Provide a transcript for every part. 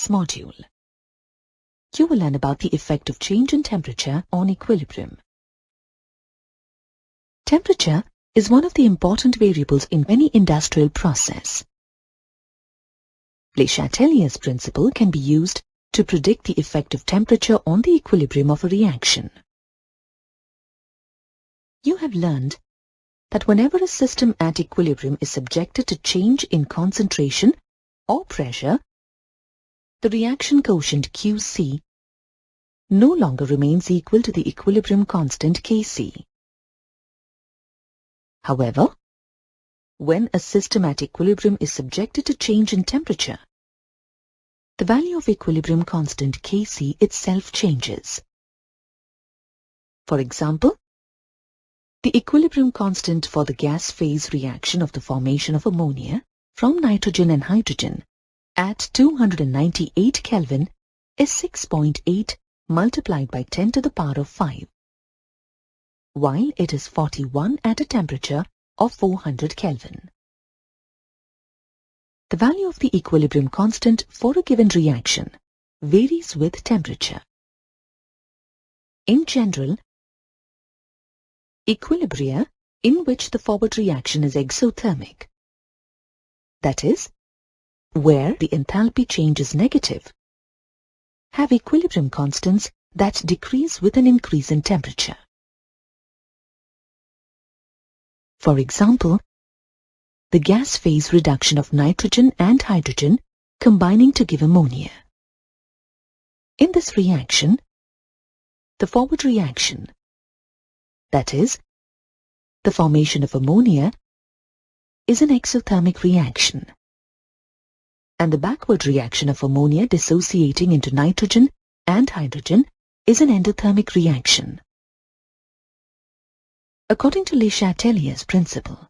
this module. You will learn about the effect of change in temperature on equilibrium. Temperature is one of the important variables in any industrial process. Le Chatelier's principle can be used to predict the effect of temperature on the equilibrium of a reaction. You have learned that whenever a system at equilibrium is subjected to change in concentration or pressure, the reaction quotient QC no longer remains equal to the equilibrium constant Kc. However, when a system at equilibrium is subjected to change in temperature, the value of equilibrium constant Kc itself changes. For example, the equilibrium constant for the gas phase reaction of the formation of ammonia from nitrogen and hydrogen at 298 Kelvin is 6.8 multiplied by 10 to the power of 5, while it is 41 at a temperature of 400 Kelvin. The value of the equilibrium constant for a given reaction varies with temperature. In general, equilibria in which the forward reaction is exothermic, that is, where the enthalpy change is negative, have equilibrium constants that decrease with an increase in temperature. For example, the gas phase reduction of nitrogen and hydrogen combining to give ammonia. In this reaction, the forward reaction, that is, the formation of ammonia, is an exothermic reaction, and the backward reaction of ammonia dissociating into nitrogen and hydrogen is an endothermic reaction. According to Le Chatelier's principle,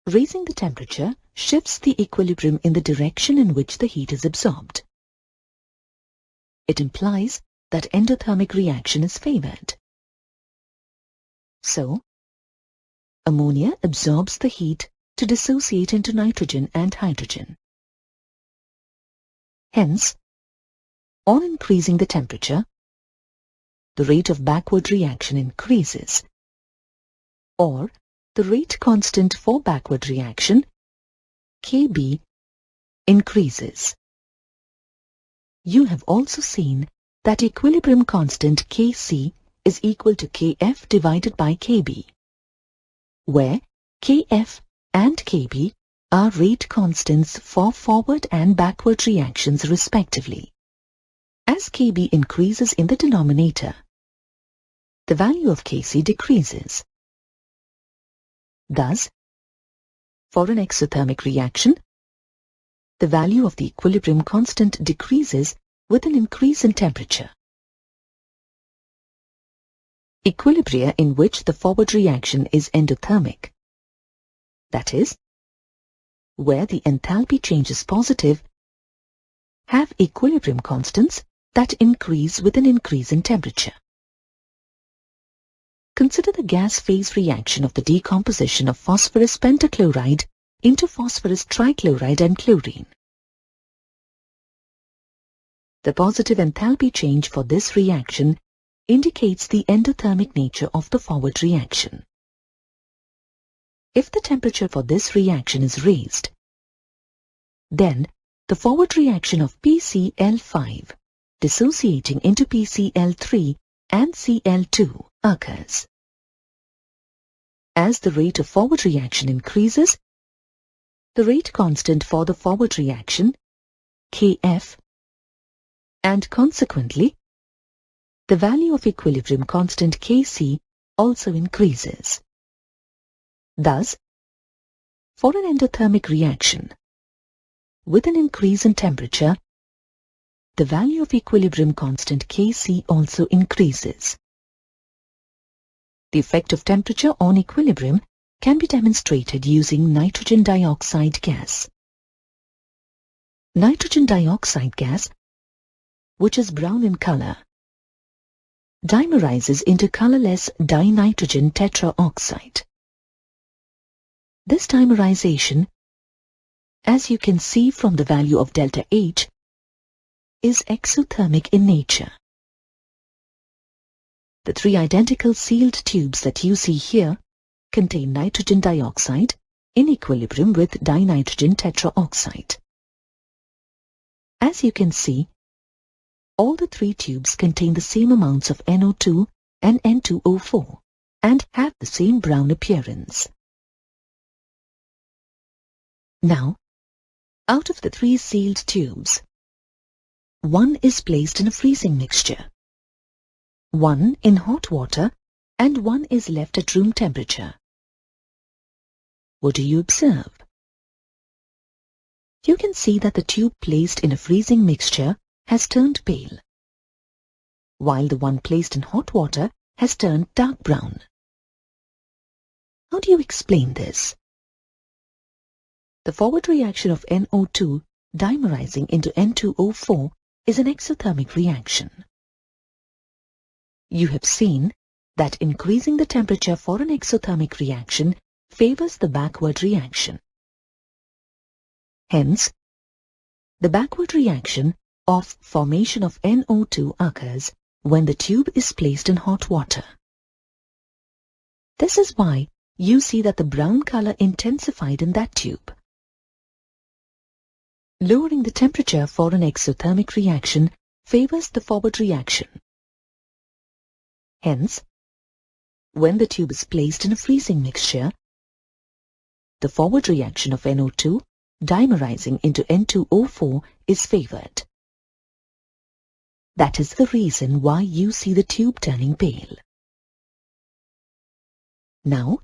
raising the temperature shifts the equilibrium in the direction in which the heat is absorbed. It implies that endothermic reaction is favored. So, ammonia absorbs the heat to dissociate into nitrogen and hydrogen. Hence, on increasing the temperature, the rate of backward reaction increases, or the rate constant for backward reaction, Kb, increases. You have also seen that equilibrium constant Kc is equal to Kf divided by Kb, where Kf and Kb are rate constants for forward and backward reactions respectively. As Kb increases in the denominator, the value of Kc decreases. Thus, for an exothermic reaction, the value of the equilibrium constant decreases with an increase in temperature. Equilibria in which the forward reaction is endothermic, that is, where the enthalpy change is positive, have equilibrium constants that increase with an increase in temperature. Consider the gas phase reaction of the decomposition of phosphorus pentachloride into phosphorus trichloride and chlorine. The positive enthalpy change for this reaction indicates the endothermic nature of the forward reaction. If the temperature for this reaction is raised, then the forward reaction of PCl5 dissociating into PCl3 and Cl2 occurs. As the rate of forward reaction increases, the rate constant for the forward reaction, Kf, and consequently, the value of equilibrium constant Kc also increases. Thus, for an endothermic reaction, with an increase in temperature, the value of equilibrium constant Kc also increases. The effect of temperature on equilibrium can be demonstrated using nitrogen dioxide gas. Nitrogen dioxide gas, which is brown in color, dimerizes into colorless dinitrogen tetraoxide. This dimerization, as you can see from the value of delta H, is exothermic in nature. The three identical sealed tubes that you see here contain nitrogen dioxide in equilibrium with dinitrogen tetraoxide. As you can see, all the three tubes contain the same amounts of NO2 and N2O4 and have the same brown appearance. Now, out of the three sealed tubes, one is placed in a freezing mixture, one in hot water, and one is left at room temperature. What do you observe? You can see that the tube placed in a freezing mixture has turned pale, while the one placed in hot water has turned dark brown. How do you explain this? The forward reaction of NO2 dimerizing into N2O4 is an exothermic reaction. You have seen that increasing the temperature for an exothermic reaction favors the backward reaction. Hence, the backward reaction of formation of NO2 occurs when the tube is placed in hot water. This is why you see that the brown color intensified in that tube. Lowering the temperature for an exothermic reaction favors the forward reaction. Hence, when the tube is placed in a freezing mixture, the forward reaction of NO2 dimerizing into N2O4 is favored. That is the reason why you see the tube turning pale. Now,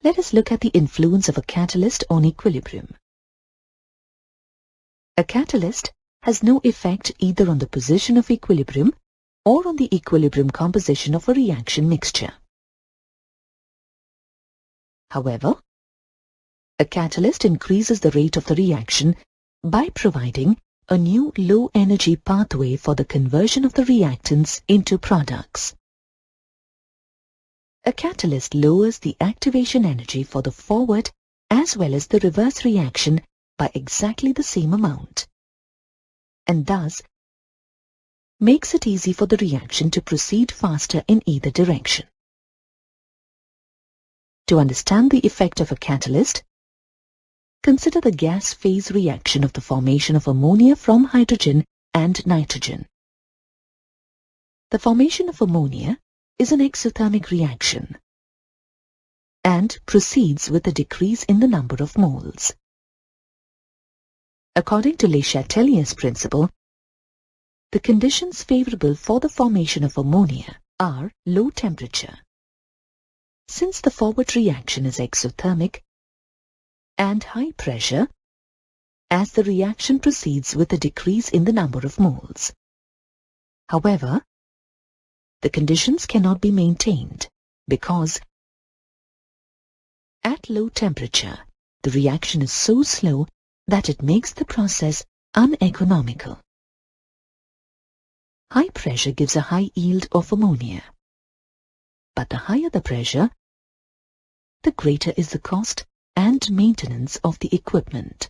let us look at the influence of a catalyst on equilibrium. A catalyst has no effect either on the position of equilibrium or on the equilibrium composition of a reaction mixture. However, a catalyst increases the rate of the reaction by providing a new low-energy pathway for the conversion of the reactants into products. A catalyst lowers the activation energy for the forward as well as the reverse reaction by exactly the same amount, and thus makes it easy for the reaction to proceed faster in either direction. To understand the effect of a catalyst, consider the gas phase reaction of the formation of ammonia from hydrogen and nitrogen. The formation of ammonia is an exothermic reaction and proceeds with a decrease in the number of moles. According to Le Chatelier's principle, the conditions favorable for the formation of ammonia are low temperature. Since the forward reaction is exothermic, and high pressure, as the reaction proceeds with a decrease in the number of moles. However, the conditions cannot be maintained because at low temperature, the reaction is so slow that it makes the process uneconomical. High pressure gives a high yield of ammonia, but the higher the pressure, the greater is the cost and maintenance of the equipment.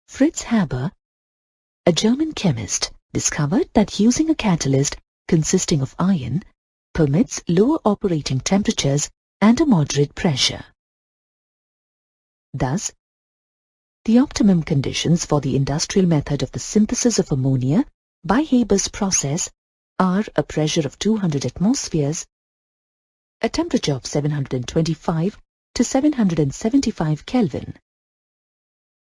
Fritz Haber, a German chemist, discovered that using a catalyst consisting of iron permits lower operating temperatures and a moderate pressure. Thus, the optimum conditions for the industrial method of the synthesis of ammonia by Haber's process are a pressure of 200 atmospheres, a temperature of 725 to 775 Kelvin,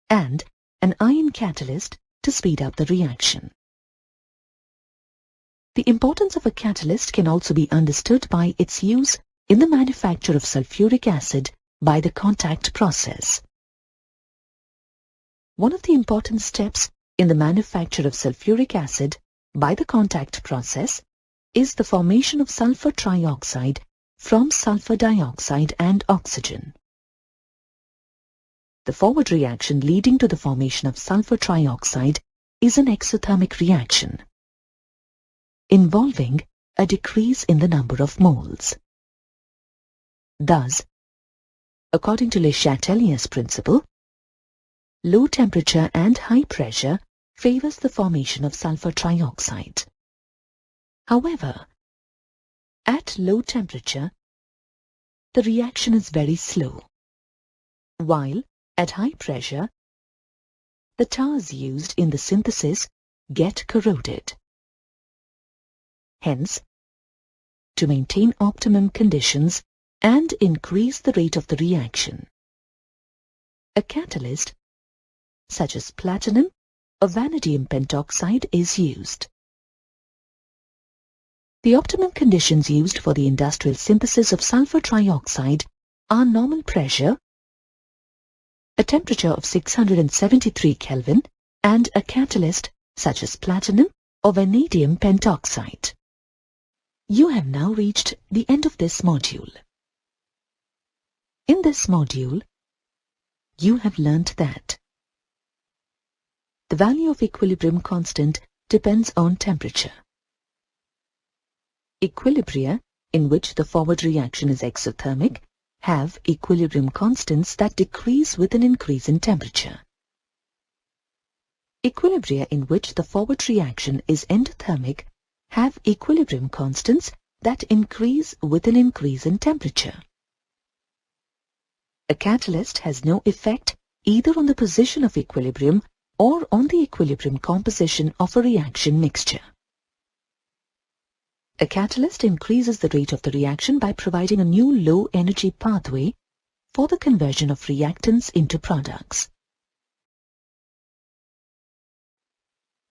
and an iron catalyst to speed up the reaction. The importance of a catalyst can also be understood by its use in the manufacture of sulfuric acid by the contact process. One of the important steps in the manufacture of sulfuric acid by the contact process is the formation of sulfur trioxide from sulfur dioxide and oxygen. The forward reaction leading to the formation of sulfur trioxide is an exothermic reaction, involving a decrease in the number of moles. Thus, according to Le Chatelier's principle, low temperature and high pressure favors the formation of sulfur trioxide. However, at low temperature, the reaction is very slow, while at high pressure, the tars used in the synthesis get corroded. Hence, to maintain optimum conditions and increase the rate of the reaction, a catalyst such as platinum or vanadium pentoxide is used. The optimum conditions used for the industrial synthesis of sulfur trioxide are normal pressure, a temperature of 673 Kelvin, and a catalyst such as platinum or vanadium pentoxide. You have now reached the end of this module. In this module, you have learnt that the value of equilibrium constant depends on temperature. Equilibria in which the forward reaction is exothermic have equilibrium constants that decrease with an increase in temperature. Equilibria in which the forward reaction is endothermic have equilibrium constants that increase with an increase in temperature. A catalyst has no effect either on the position of equilibrium or on the equilibrium composition of a reaction mixture. A catalyst increases the rate of the reaction by providing a new low-energy pathway for the conversion of reactants into products.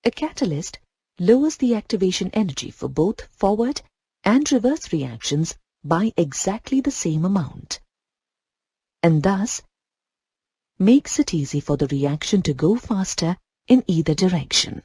A catalyst lowers the activation energy for both forward and reverse reactions by exactly the same amount, and thus makes it easy for the reaction to go faster in either direction.